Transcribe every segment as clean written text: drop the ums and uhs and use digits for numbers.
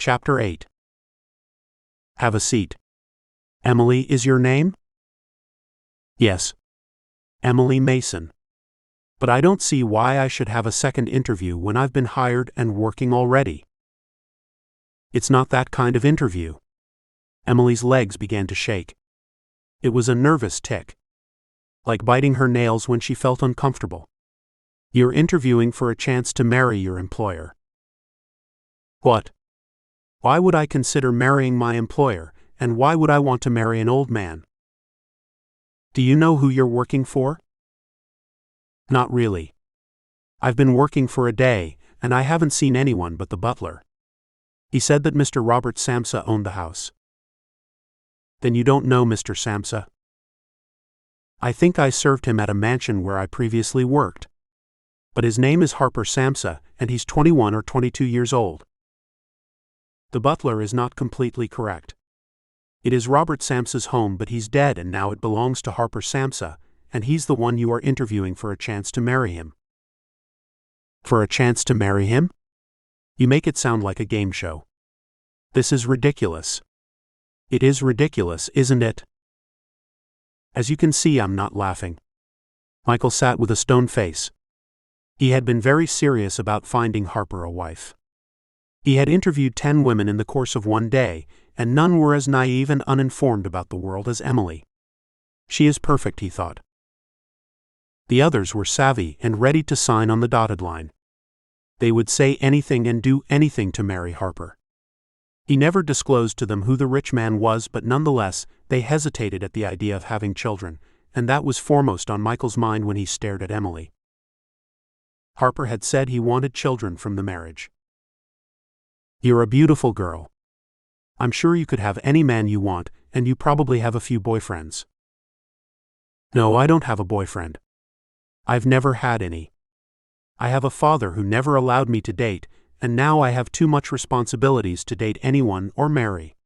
Chapter 8. Have a seat. Emily is your name? Yes. Emily Mason. But I don't see why I should have a second interview when I've been hired and working already. It's not that kind of interview. Emily's legs began to shake. It was a nervous tic. Like biting her nails when she felt uncomfortable. You're interviewing for a chance to marry your employer. What? Why would I consider marrying my employer, and why would I want to marry an old man? Do you know who you're working for? Not really. I've been working for a day, and I haven't seen anyone but the butler. He said that Mr. Robert Samsa owned the house. Then you don't know Mr. Samsa? I think I served him at a mansion where I previously worked. But his name is Harper Samsa, and he's 21 or 22 years old. The butler is not completely correct. It is Robert Samsa's home, but he's dead and now it belongs to Harper Samsa, and he's the one you are interviewing for a chance to marry him. For a chance to marry him? You make it sound like a game show. This is ridiculous. It is ridiculous, isn't it? As you can see, I'm not laughing. Michael sat with a stone face. He had been very serious about finding Harper a wife. He had interviewed 10 women in the course of one day, and none were as naive and uninformed about the world as Emily. She is perfect, he thought. The others were savvy and ready to sign on the dotted line. They would say anything and do anything to marry Harper. He never disclosed to them who the rich man was, but nonetheless, they hesitated at the idea of having children, and that was foremost on Michael's mind when he stared at Emily. Harper had said he wanted children from the marriage. You're a beautiful girl. I'm sure you could have any man you want, and you probably have a few boyfriends. No, I don't have a boyfriend. I've never had any. I have a father who never allowed me to date, and now I have too much responsibilities to date anyone or marry.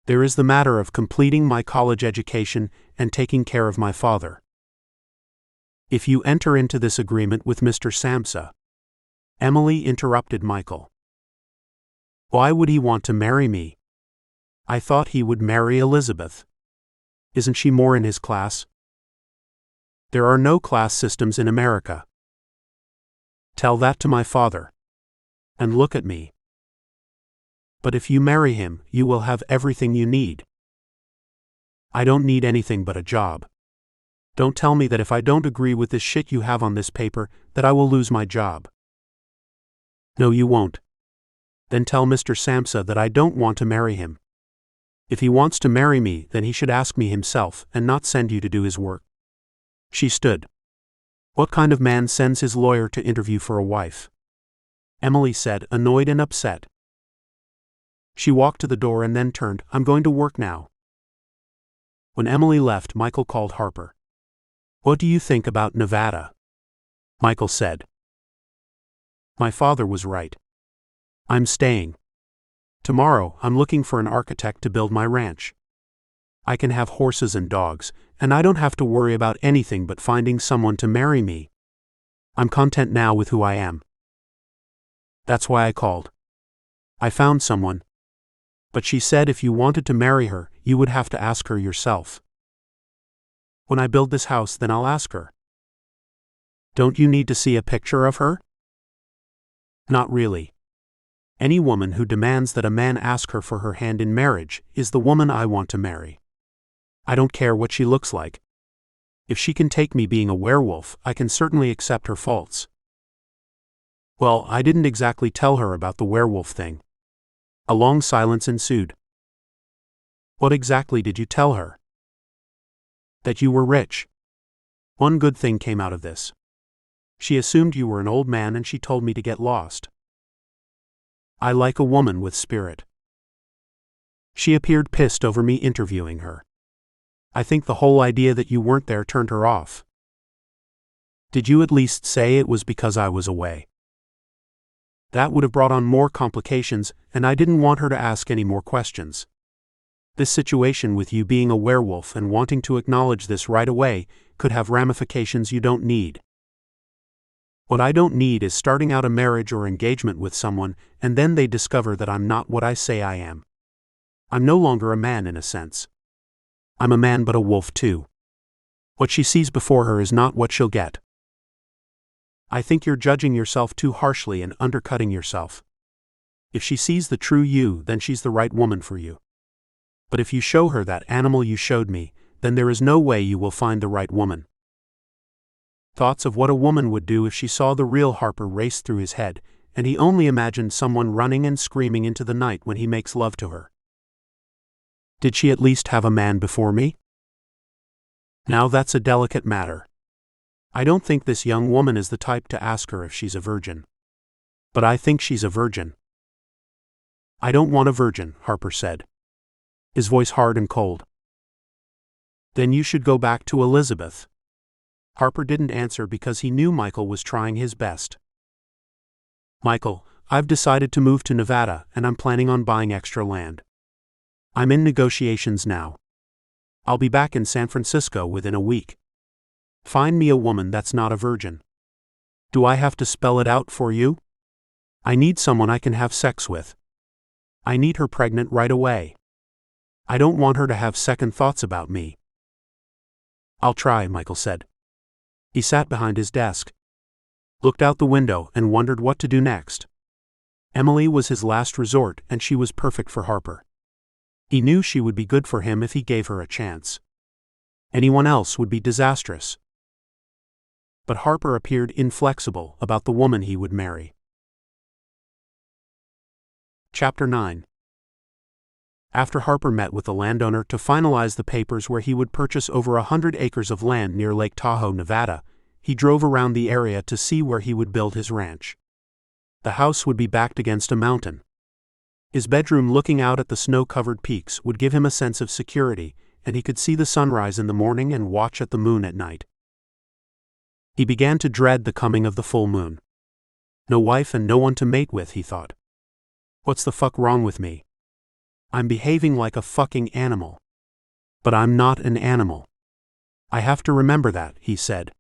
There is the matter of completing my college education and taking care of my father. If you enter into this agreement with Mr. Samsa. Emily interrupted Michael. Why would he want to marry me? I thought he would marry Elizabeth. Isn't she more in his class? There are no class systems in America. Tell that to my father. And look at me. But if you marry him, you will have everything you need. I don't need anything but a job. Don't tell me that if I don't agree with this shit you have on this paper, that I will lose my job. No, you won't. Then tell Mr. Samsa that I don't want to marry him. If he wants to marry me, then he should ask me himself and not send you to do his work. She stood. What kind of man sends his lawyer to interview for a wife? Emily said, annoyed and upset. She walked to the door and then turned. I'm going to work now. When Emily left, Michael called Harper. What do you think about Nevada? Michael said. My father was right. I'm staying. Tomorrow, I'm looking for an architect to build my ranch. I can have horses and dogs, and I don't have to worry about anything but finding someone to marry me. I'm content now with who I am. That's why I called. I found someone. But she said if you wanted to marry her, you would have to ask her yourself. When I build this house, then I'll ask her. Don't you need to see a picture of her? Not really. Any woman who demands that a man ask her for her hand in marriage is the woman I want to marry. I don't care what she looks like. If she can take me being a werewolf, I can certainly accept her faults. Well, I didn't exactly tell her about the werewolf thing. A long silence ensued. What exactly did you tell her? That you were rich. One good thing came out of this. She assumed you were an old man and she told me to get lost. I like a woman with spirit. She appeared pissed over me interviewing her. I think the whole idea that you weren't there turned her off. Did you at least say it was because I was away? That would have brought on more complications, and I didn't want her to ask any more questions. This situation with you being a werewolf and wanting to acknowledge this right away could have ramifications you don't need. What I don't need is starting out a marriage or engagement with someone, and then they discover that I'm not what I say I am. I'm no longer a man in a sense. I'm a man but a wolf too. What she sees before her is not what she'll get. I think you're judging yourself too harshly and undercutting yourself. If she sees the true you, then she's the right woman for you. But if you show her that animal you showed me, then there is no way you will find the right woman. Thoughts of what a woman would do if she saw the real Harper race through his head, and he only imagined someone running and screaming into the night when he makes love to her. Did she at least have a man before me? Now that's a delicate matter. I don't think this young woman is the type to ask her if she's a virgin. But I think she's a virgin. I don't want a virgin, Harper said, his voice hard and cold. Then you should go back to Elizabeth. Harper didn't answer because he knew Michael was trying his best. Michael, I've decided to move to Nevada and I'm planning on buying extra land. I'm in negotiations now. I'll be back in San Francisco within a week. Find me a woman that's not a virgin. Do I have to spell it out for you? I need someone I can have sex with. I need her pregnant right away. I don't want her to have second thoughts about me. I'll try, Michael said. He sat behind his desk, looked out the window and wondered what to do next. Emily was his last resort and she was perfect for Harper. He knew she would be good for him if he gave her a chance. Anyone else would be disastrous. But Harper appeared inflexible about the woman he would marry. Chapter 9. After Harper met with the landowner to finalize the papers where he would purchase over 100 acres of land near Lake Tahoe, Nevada, he drove around the area to see where he would build his ranch. The house would be backed against a mountain. His bedroom looking out at the snow-covered peaks would give him a sense of security, and he could see the sunrise in the morning and watch at the moon at night. He began to dread the coming of the full moon. No wife and no one to mate with, he thought. What's the fuck wrong with me? I'm behaving like a fucking animal. But I'm not an animal. I have to remember that, he said.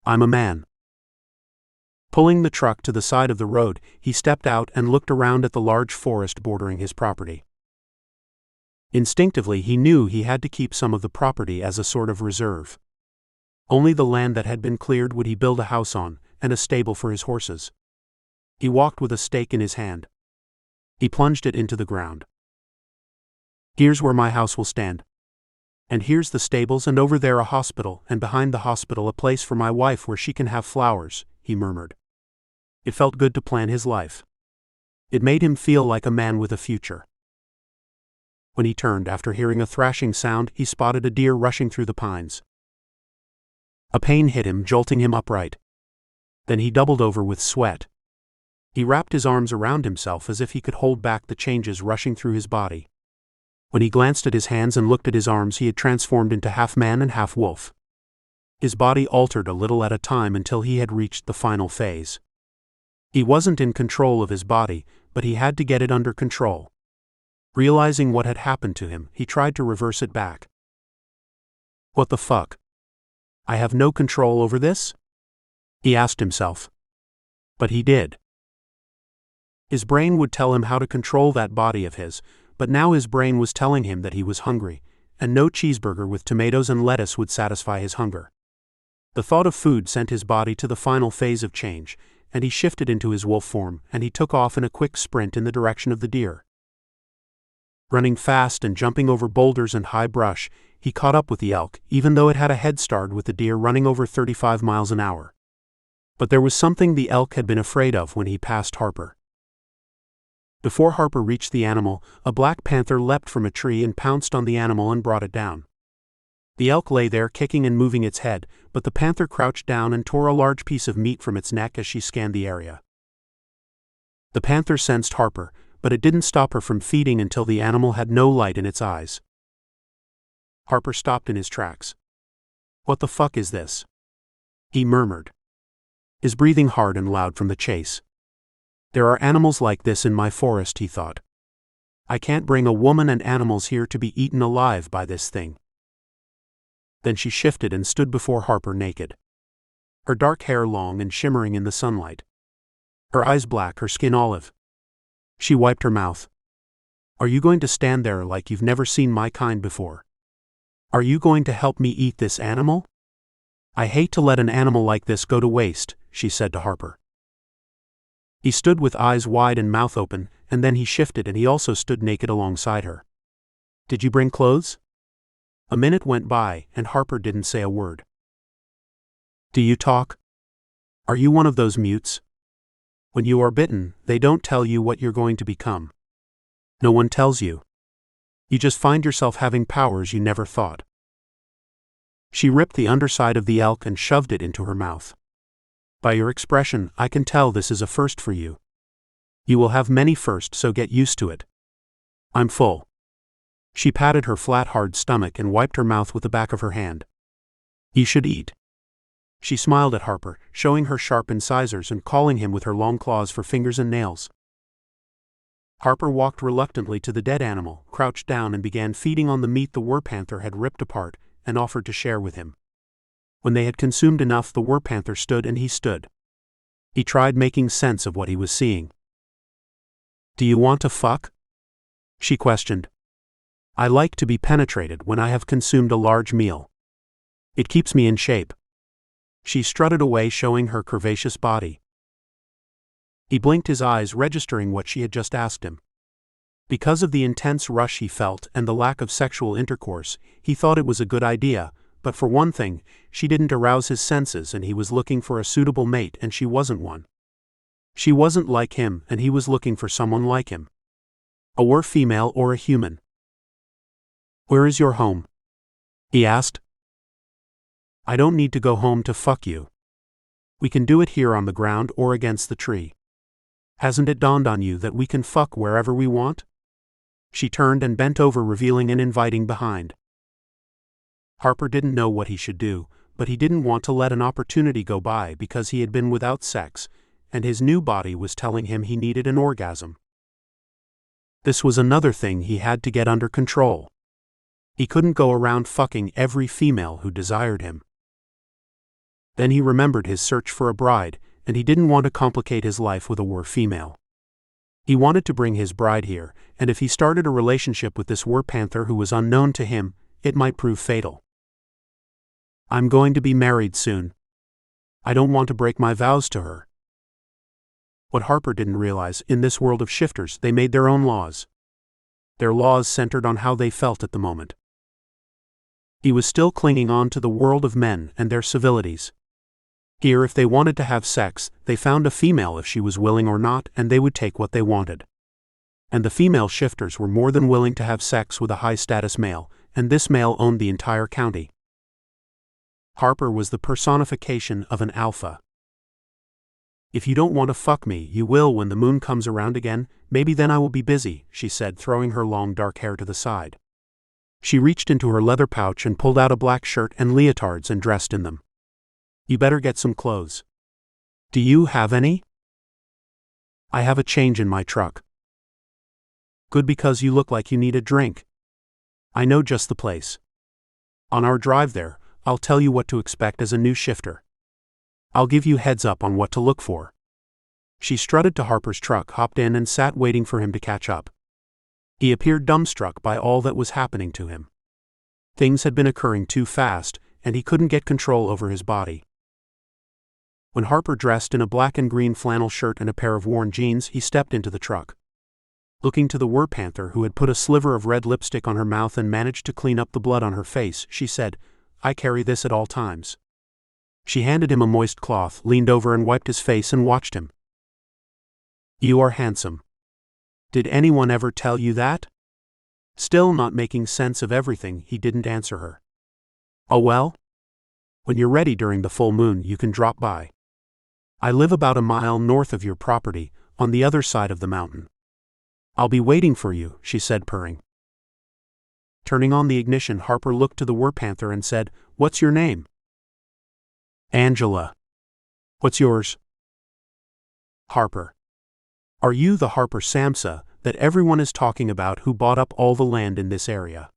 I'm a man. Pulling the truck to the side of the road, he stepped out and looked around at the large forest bordering his property. Instinctively, he knew he had to keep some of the property as a sort of reserve. Only the land that had been cleared would he build a house on, and a stable for his horses. He walked with a stake in his hand. He plunged it into the ground. Here's where my house will stand. And here's the stables, and over there a hospital, and behind the hospital a place for my wife where she can have flowers, he murmured. It felt good to plan his life. It made him feel like a man with a future. When he turned after hearing a thrashing sound, he spotted a deer rushing through the pines. A pain hit him, jolting him upright. Then he doubled over with sweat. He wrapped his arms around himself as if he could hold back the changes rushing through his body. When he glanced at his hands and looked at his arms, he had transformed into half man and half wolf. His body altered a little at a time until he had reached the final phase. He wasn't in control of his body, but he had to get it under control. Realizing what had happened to him, he tried to reverse it back. What the fuck? I have no control over this? He asked himself. But he did. His brain would tell him how to control that body of his, but now his brain was telling him that he was hungry, and no cheeseburger with tomatoes and lettuce would satisfy his hunger. The thought of food sent his body to the final phase of change, and he shifted into his wolf form, and he took off in a quick sprint in the direction of the deer. Running fast and jumping over boulders and high brush, he caught up with the elk, even though it had a head start with the deer running over 35 miles an hour. But there was something the elk had been afraid of when he passed Harper. Before Harper reached the animal, a black panther leapt from a tree and pounced on the animal and brought it down. The elk lay there kicking and moving its head, but the panther crouched down and tore a large piece of meat from its neck as she scanned the area. The panther sensed Harper, but it didn't stop her from feeding until the animal had no light in its eyes. Harper stopped in his tracks. What the fuck is this? He murmured, his breathing hard and loud from the chase. There are animals like this in my forest, he thought. I can't bring a woman and animals here to be eaten alive by this thing. Then she shifted and stood before Harper naked. her dark hair long and shimmering in the sunlight. Her eyes black, her skin olive. She wiped her mouth. Are you going to stand there like you've never seen my kind before? Are you going to help me eat this animal? I hate to let an animal like this go to waste, she said to Harper. He stood with eyes wide and mouth open, and then he shifted and he also stood naked alongside her. Did you bring clothes? A minute went by, and Harper didn't say a word. Do you talk? Are you one of those mutes? When you are bitten, they don't tell you what you're going to become. No one tells you. You just find yourself having powers you never thought. She ripped the underside of the elk and shoved it into her mouth. By your expression, I can tell this is a first for you. You will have many firsts, so get used to it. I'm full. She patted her flat, hard stomach and wiped her mouth with the back of her hand. You should eat. She smiled at Harper, showing her sharp incisors and calling him with her long claws for fingers and nails. Harper walked reluctantly to the dead animal, crouched down and began feeding on the meat the werepanther had ripped apart, and offered to share with him. When they had consumed enough, the werepanther stood and he stood. He tried making sense of what he was seeing. Do you want to fuck? She questioned. I like to be penetrated when I have consumed a large meal. It keeps me in shape. She strutted away, showing her curvaceous body. He blinked his eyes, registering what she had just asked him. Because of the intense rush he felt and the lack of sexual intercourse, he thought it was a good idea, but for one thing, she didn't arouse his senses and he was looking for a suitable mate and she wasn't one. She wasn't like him and he was looking for someone like him. A were-female or a human. Where is your home? He asked. I don't need to go home to fuck you. We can do it here on the ground or against the tree. Hasn't it dawned on you that we can fuck wherever we want? She turned and bent over, revealing an inviting behind. Harper didn't know what he should do, but he didn't want to let an opportunity go by because he had been without sex, and his new body was telling him he needed an orgasm. This was another thing he had to get under control. He couldn't go around fucking every female who desired him. Then he remembered his search for a bride, and he didn't want to complicate his life with a were-female. He wanted to bring his bride here, and if he started a relationship with this werepanther who was unknown to him, it might prove fatal. I'm going to be married soon. I don't want to break my vows to her. What Harper didn't realize, in this world of shifters, they made their own laws. Their laws centered on how they felt at the moment. He was still clinging on to the world of men and their civilities. Here, if they wanted to have sex, they found a female if she was willing or not, and they would take what they wanted. And the female shifters were more than willing to have sex with a high-status male, and this male owned the entire county. Harper was the personification of an alpha. If you don't want to fuck me, you will when the moon comes around again, maybe then I will be busy, she said, throwing her long dark hair to the side. She reached into her leather pouch and pulled out a black shirt and leotards and dressed in them. You better get some clothes. Do you have any? I have a change in my truck. Good, because you look like you need a drink. I know just the place. On our drive there, I'll tell you what to expect as a new shifter. I'll give you heads up on what to look for. She strutted to Harper's truck, hopped in and sat waiting for him to catch up. He appeared dumbstruck by all that was happening to him. Things had been occurring too fast, and he couldn't get control over his body. When Harper dressed in a black and green flannel shirt and a pair of worn jeans, he stepped into the truck. Looking to the werepanther, who had put a sliver of red lipstick on her mouth and managed to clean up the blood on her face, she said, I carry this at all times. She handed him a moist cloth, leaned over and wiped his face and watched him. You are handsome. Did anyone ever tell you that? Still not making sense of everything, he didn't answer her. Oh well? When you're ready during the full moon, you can drop by. I live about a mile north of your property, on the other side of the mountain. I'll be waiting for you, she said, purring. Turning on the ignition, Harper looked to the werepanther and said, What's your name? Angela. What's yours? Harper. Are you the Harper Samsa that everyone is talking about, who bought up all the land in this area?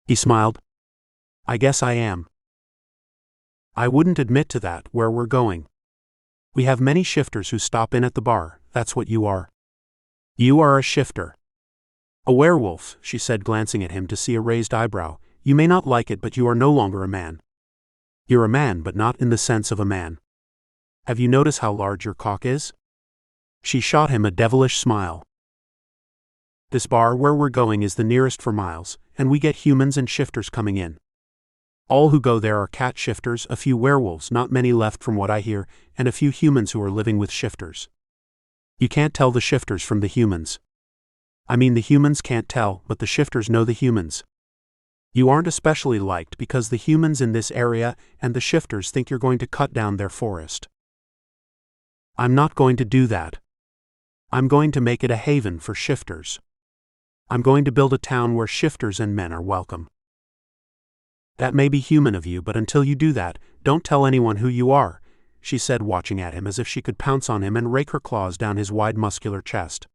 He smiled. I guess I am. I wouldn't admit to that, where we're going. We have many shifters who stop in at the bar, that's what you are. You are a shifter. A werewolf, she said, glancing at him to see a raised eyebrow. You may not like it, but you are no longer a man. You're a man, but not in the sense of a man. Have you noticed how large your cock is? She shot him a devilish smile. This bar where we're going is the nearest for miles, and we get humans and shifters coming in. All who go there are cat shifters, a few werewolves, not many left from what I hear, and a few humans who are living with shifters. You can't tell the shifters from the humans. I mean, the humans can't tell, but the shifters know the humans. You aren't especially liked because the humans in this area and the shifters think you're going to cut down their forest. I'm not going to do that. I'm going to make it a haven for shifters. I'm going to build a town where shifters and men are welcome. That may be human of you, but until you do that, don't tell anyone who you are, she said, watching at him as if she could pounce on him and rake her claws down his wide muscular chest.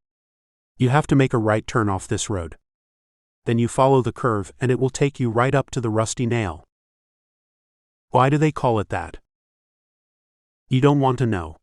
You have to make a right turn off this road. Then you follow the curve and it will take you right up to the rusty nail. Why do they call it that? You don't want to know.